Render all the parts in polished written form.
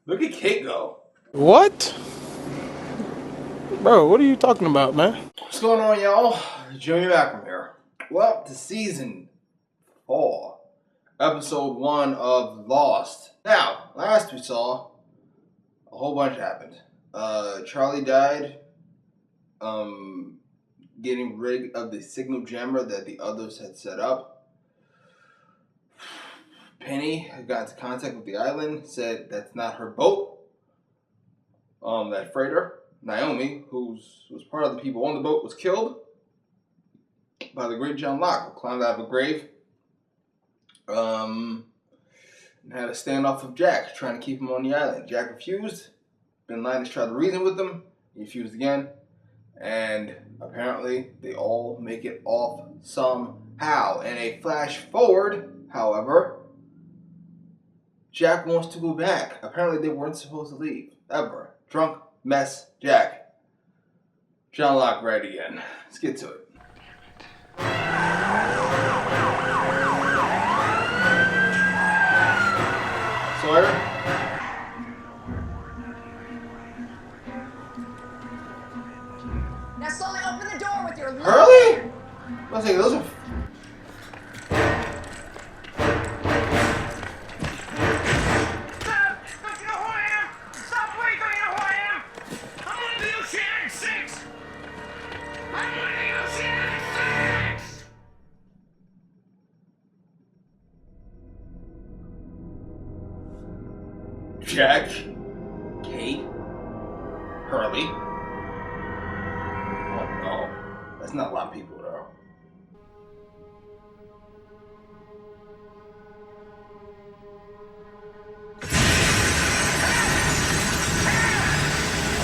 Look at Kate go. What? Bro, what are you talking about, man? What's going on, y'all? Jimmy Macklem here. Well, to season 4, episode 1 of Lost. Now, last we saw, a whole bunch happened. Charlie died, getting rid of the signal jammer that the others had set up. Penny got into contact with the island, said that's not her boat. That freighter, Naomi, who was part of the people on the boat, was killed by the great John Locke, who climbed out of a grave. And had a standoff with Jack, trying to keep him on the island. Jack refused. Ben Linus tried to reason with him. He refused again. And apparently, they all make it off somehow. In a flash forward, however, Jack wants to go back. Apparently, they weren't supposed to leave. Ever. Drunk mess Jack. John Locke right again. Let's get to it. Sawyer? Now slowly open the door with your Hurley? I was thinking those are... Stop! Don't you know who I am? Stop! Wait! Don't you know who I am? I'm one of the Oceanic Six! I'm one of the Oceanic Six! Jack, Kate, Hurley. Oh no, that's not a lot of people though.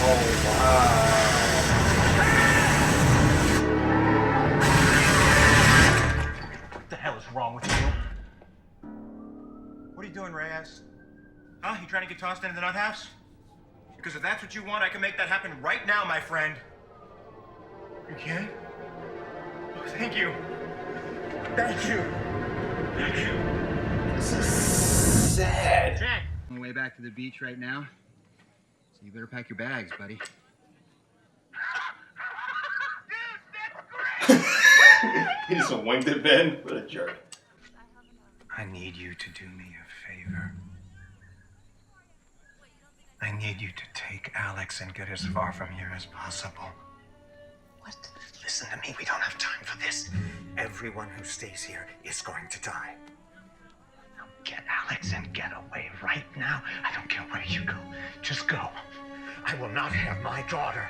Oh What the hell is wrong with you? What are you doing, Reyes? Huh? You trying to get tossed into the nut house? Because if that's what you want, I can make that happen right now, my friend. You can? Oh, thank you. Thank you. Thank you. wow, this is sad. Jack. On the way back to the beach right now. So you better pack your bags, buddy. Dude, that's great! He just winked at Ben. What a jerk. I need you to do me a favor. I need you to take Alex and get as far from here as possible. What? Listen to me, we don't have time for this. Everyone who stays here is going to die. Now get Alex and get away right now. I don't care where you go. Just go. I will not have my daughter.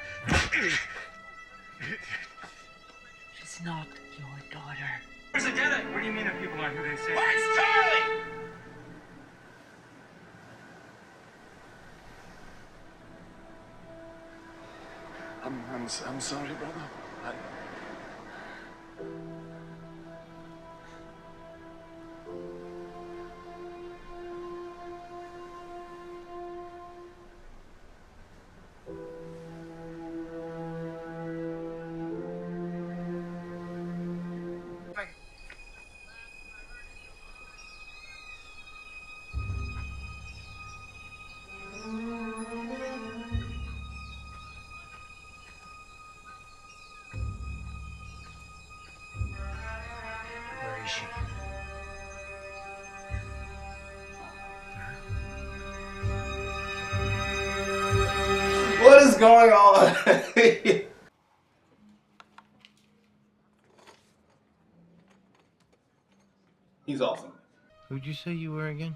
She's not your daughter. Where's the dead? What do you mean if people aren't who they say? Where's Charlie? I'm sorry, brother. Where is she? What is going on? He's awesome. Who'd you say you were again?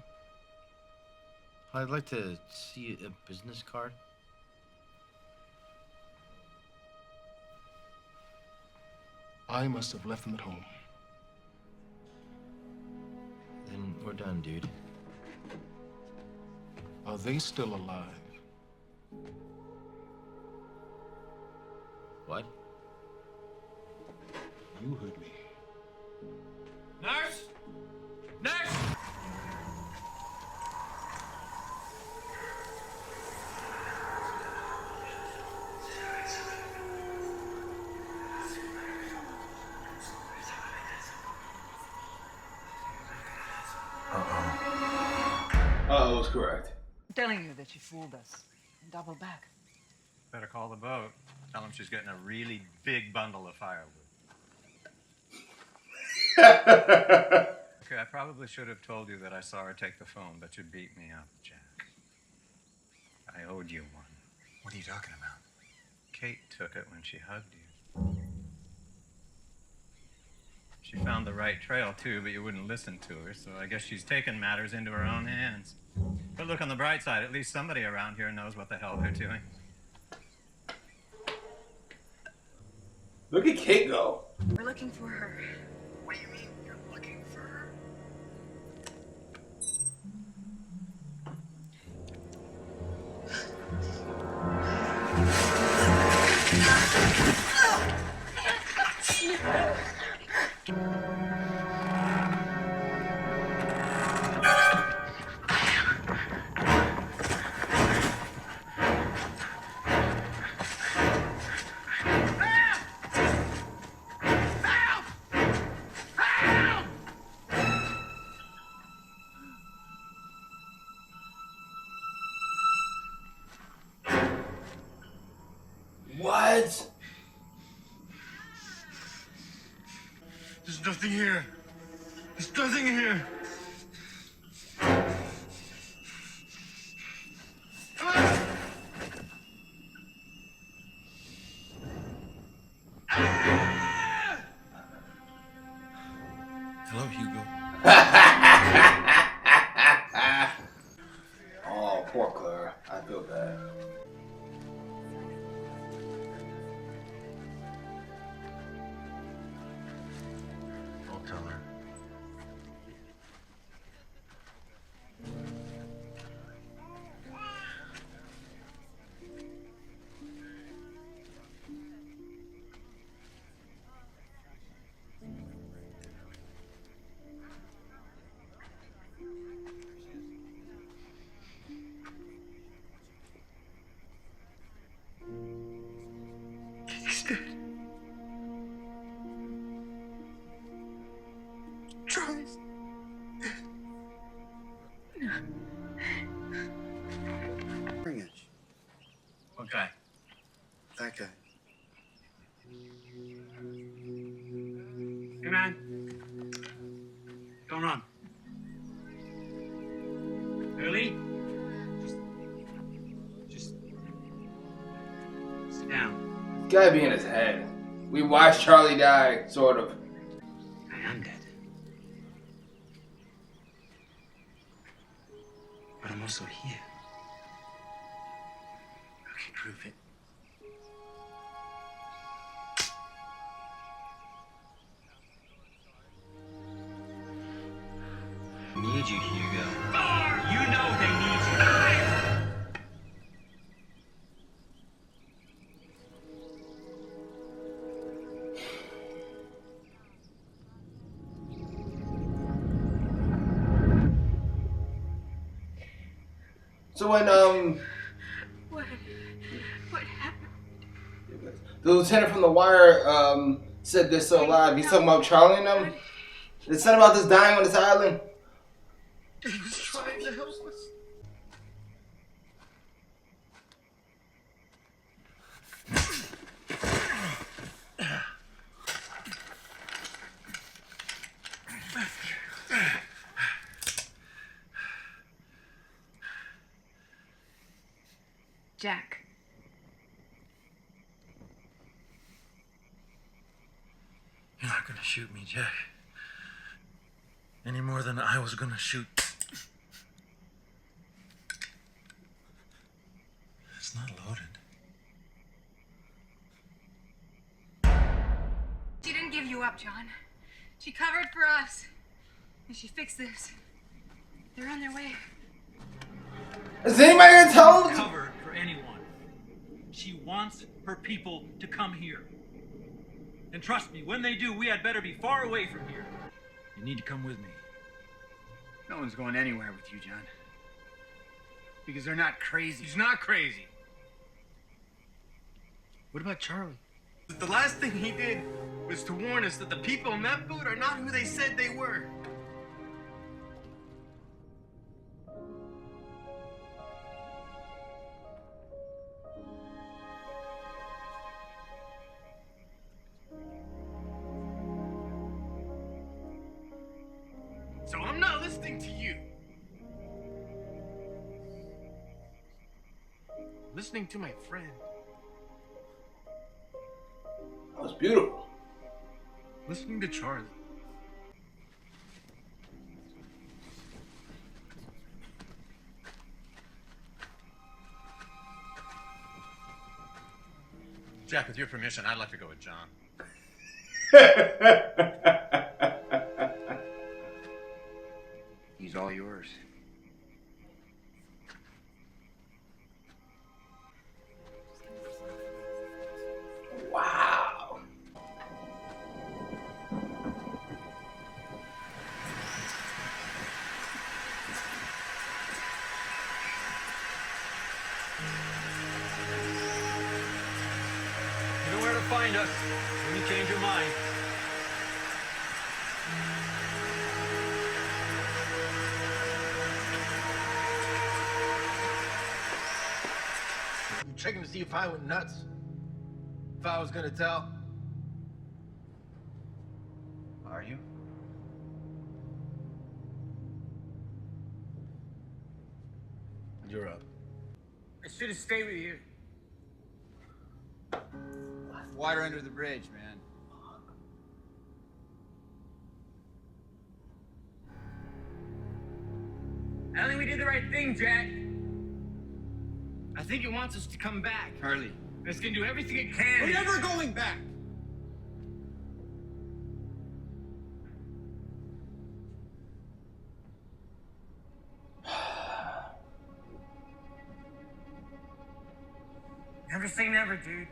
I'd like to see a business card. I must have left them at home. Then we're done, dude. Are they still alive? What? You heard me. Nurse! Nurse! Uh-oh was correct. telling you that she fooled us and doubled back. Better call the boat. Tell him she's getting a really big bundle of firewood. Okay, I probably should have told you that I saw her take the phone, but you beat me up, Jack. I owed you one. What are you talking about? Kate took it when she hugged you. She found the right trail, too, but you wouldn't listen to her, so I guess she's taken matters into her own hands. But look on the bright side, at least somebody around here knows what the hell they're doing. Look at Kate go. We're looking for her. What do you mean you're looking for her? What? There's nothing here. There's nothing here. Hello, Hugo. Oh, poor Clara. I feel bad. I'll tell her. He's dead. Charlie's Bring it. What guy? That guy. Hey, man. What's going on? Early? Just sit down. Gotta be in his head. We watched Charlie die, sort of. I am dead. But I'm also here. I can prove it. Need you, Hugo. You know they need you. So when What happened? the lieutenant from The Wire said they're still alive, he's talking about Charlie and them. They said about this dying on this island. He was trying to help us. Jack. You're not gonna shoot me, Jack. Any more than I was gonna shoot. It's not loaded. She didn't give you up, John. She covered for us. And she fixed this. They're on their way. Is anybody gonna tell him? Covered for anyone. She wants her people to come here. And trust me, when they do, we had better be far away from here. You need to come with me. No one's going anywhere with you, John. Because they're not crazy. He's not crazy. What about Charlie? The last thing he did was to warn us that the people in that boat are not who they said they were. not listening to you. Listening to my friend. That was beautiful. Listening to Charlie. Jack, with your permission, I'd like to go with John. He's all yours. Wow. You know where to find us when you change your mind. You checking to see if I went nuts? If I was gonna tell? Are you? You're up. I should have stayed with you. Water under the bridge, man. I don't think we did the right thing, Jack. I think it wants us to come back. Harley. It's gonna do everything it can. We're never going back. Never say never, dude.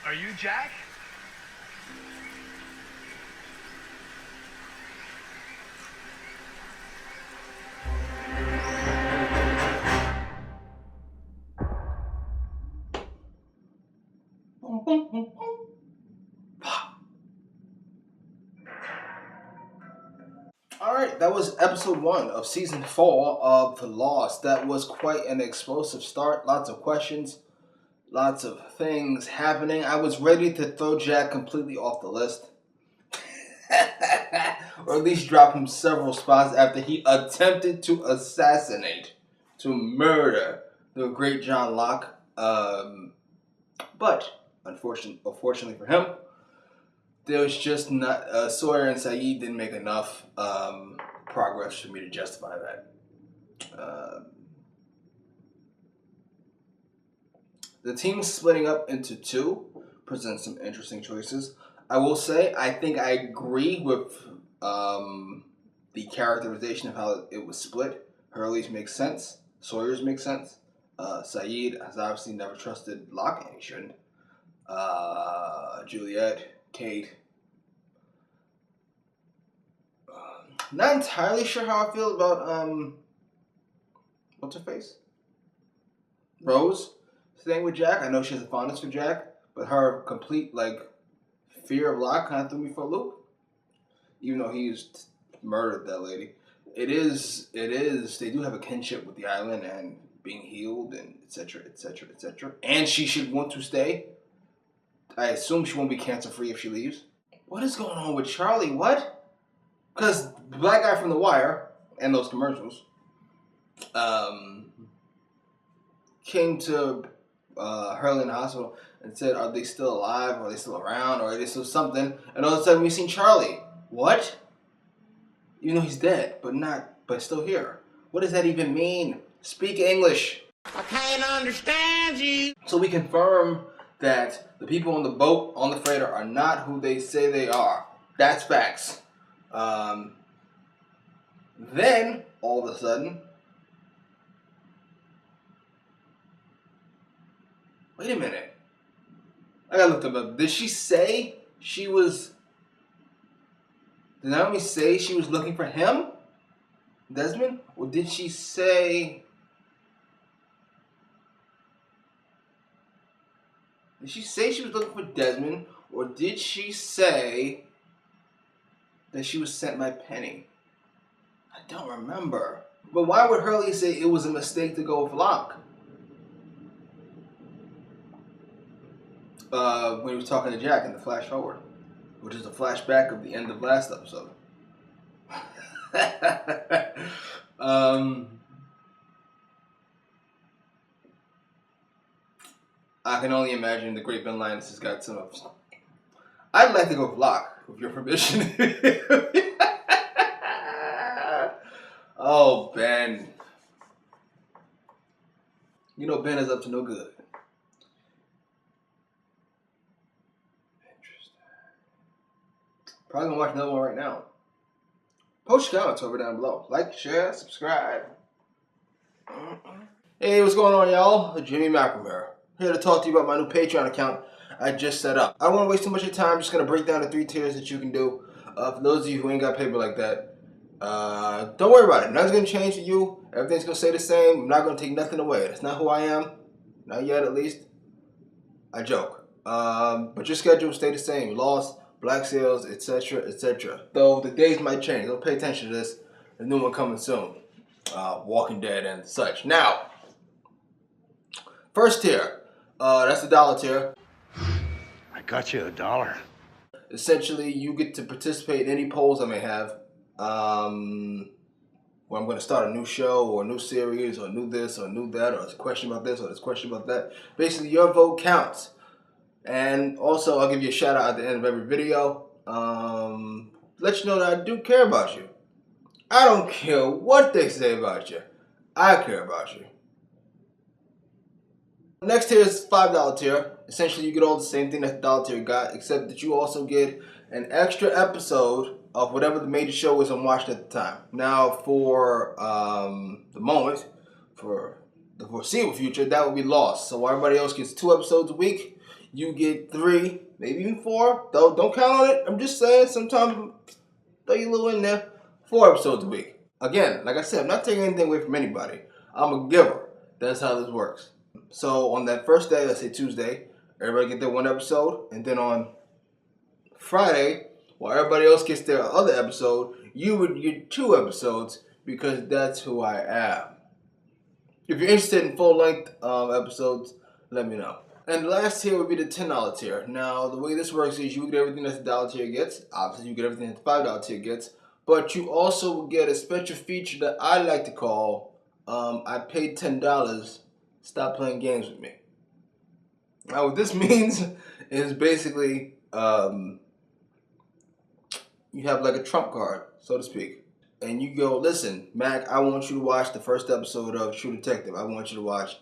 Are you Jack? Alright, that was episode 1 of season 4 of The Lost. That was quite an explosive start. Lots of questions, lots of things happening. I was ready to throw Jack completely off the list. Or at least drop him several spots after he attempted to assassinate, to murder the great John Locke. But, unfortunately for him, there was just not, Sawyer and Sayid didn't make enough progress for me to justify that. The team splitting up into 2 presents some interesting choices. I will say, I think I agree with the characterization of how it was split. Hurley's makes sense. Sawyer's makes sense. Sayid has obviously never trusted Locke, and he shouldn't. Juliet, Kate. Not entirely sure how I feel about what's her face? Rose staying with Jack. I know she has a fondness for Jack, but her complete fear of Locke kind of threw me for a loop. Even though he's murdered that lady. It is they do have a kinship with the island and being healed and etc. etc. etc. And she should want to stay. I assume she won't be cancer free if she leaves. What is going on with Charlie? What? Because the black guy from The Wire and those commercials came to Hurley in the hospital and said, are they still alive? Or are they still around? Or are they still something? And all of a sudden we've seen Charlie. What? You know he's dead, but still here. What does that even mean? Speak English. I can't understand you. So we confirm that the people on the boat, on the freighter, are not who they say they are. That's facts. Then, all of a sudden, wait a minute. I gotta look them up. Did she say she was... Did Naomi say she was looking for him? Desmond? Or did she say... Did she say she was looking for Desmond? Or did she say that she was sent by Penny? I don't remember. But why would Hurley say it was a mistake to go with Locke? When he was talking to Jack in the flash forward, which is a flashback of the end of last episode. I can only imagine the great Ben Linus has got some of. I'd like to go vlog, with your permission. Oh, Ben. You know Ben is up to no good. Interesting. Probably gonna watch another one right now. Post your comments over down below. Like, share, subscribe. Hey, what's going on, y'all? Jimmy McNamara. Here to talk to you about my new Patreon account I just set up. I don't want to waste too much of your time. I'm just going to break down the 3 tiers that you can do. For those of you who ain't got paper like that, don't worry about it. Nothing's going to change for you. Everything's going to stay the same. I'm not going to take nothing away. That's not who I am. Not yet, at least. I joke. But your schedule will stay the same. Lost, black sales, etc., etc. Though the days might change. Don't pay attention to this. The new one coming soon. Walking Dead and such. Now, first tier. That's the $1 tier. I got you $1. Essentially, you get to participate in any polls I may have. Where I'm going to start a new show or a new series or new this or new that, or it's a question about this or this question about that. Basically, your vote counts. And also, I'll give you a shout out at the end of every video. Let you know that I do care about you. I don't care what they say about you. I care about you. Next tier is $5 tier. Essentially, you get all the same thing that the $1 tier got, except that you also get an extra episode of whatever the major show is I'm watching at the time. Now, for the moment, for the foreseeable future, that would be Lost. So while everybody else gets 2 episodes a week, you get 3, maybe even 4. Though don't count on it. I'm just saying, sometimes throw you a little in there. 4 episodes a week. Again, like I said, I'm not taking anything away from anybody. I'm a giver. That's how this works. So on that first day, let's say Tuesday, everybody get their 1 episode, and then on Friday, while everybody else gets their other episode, you would get 2 episodes because that's who I am. If you're interested in full-length episodes, let me know. And the last tier would be the $10 tier. Now, the way this works is you get everything that the $1 tier gets. Obviously, you get everything that the $5 tier gets. But you also will get a special feature that I like to call, I paid $10, stop playing games with me. Now, what this means is basically, you have like a trump card, so to speak. And you go, listen, Mac, I want you to watch the first episode of True Detective. I want you to watch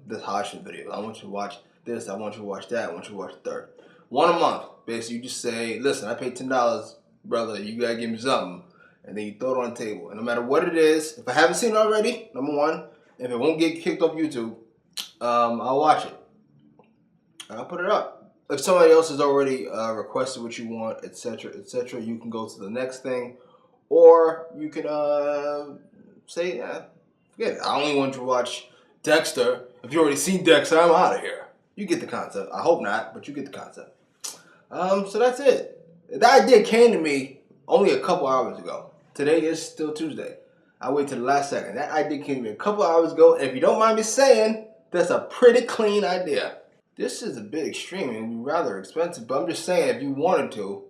this Hodgson video. I want you to watch this. I want you to watch that. I want you to watch the third. 1 a month. Basically, you just say, listen, I paid $10, brother. You got to give me something. And then you throw it on the table. And no matter what it is, if I haven't seen it already, number 1, if it won't get kicked off YouTube, I'll watch it. And I'll put it up. If somebody else has already requested what you want, etc., etc., you can go to the next thing. Or you can say, yeah, forget it. I only want you to watch Dexter. If you already seen Dexter, I'm out of here. You get the concept. I hope not, but you get the concept. So that's it. That idea came to me only a couple hours ago. Today is still Tuesday. I waited to the last second. That idea came to me a couple hours ago. And if you don't mind me saying, that's a pretty clean idea. This is a bit extreme and rather expensive, but I'm just saying if you wanted to,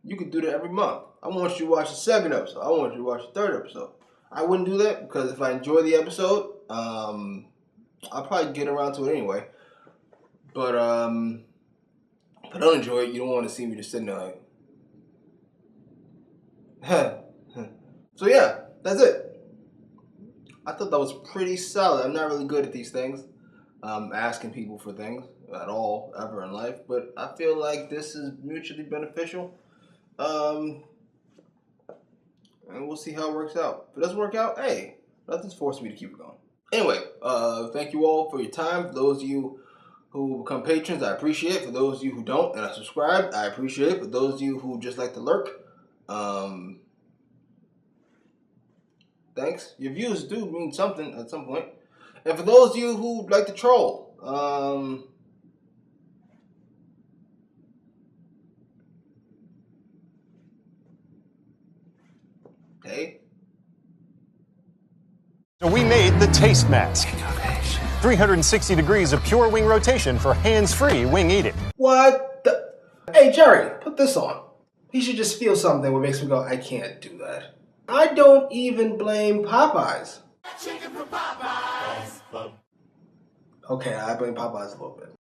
you could do that every month. I want you to watch the 2nd episode. I want you to watch the 3rd episode. I wouldn't do that because if I enjoy the episode, I'll probably get around to it anyway. But if I don't enjoy it, you don't want to see me just sitting there like, So yeah, that's it. I thought that was pretty solid. I'm not really good at these things, asking people for things at all, ever in life. But I feel like this is mutually beneficial. And we'll see how it works out. If it doesn't work out, hey, nothing's forcing me to keep it going. Anyway, thank you all for your time. For those of you who become patrons, I appreciate it. For those of you who don't and are subscribed, I appreciate it. For those of you who just like to lurk, thanks. Your views do mean something at some point. And for those of you who like to troll, hey. So we made the Taste Mask. 360 degrees of pure wing rotation for hands-free wing eating. What the? Hey, Jerry, put this on. He should just feel something what makes me go, I can't do that. I don't even blame Popeyes. Okay, I blame Popeyes a little bit.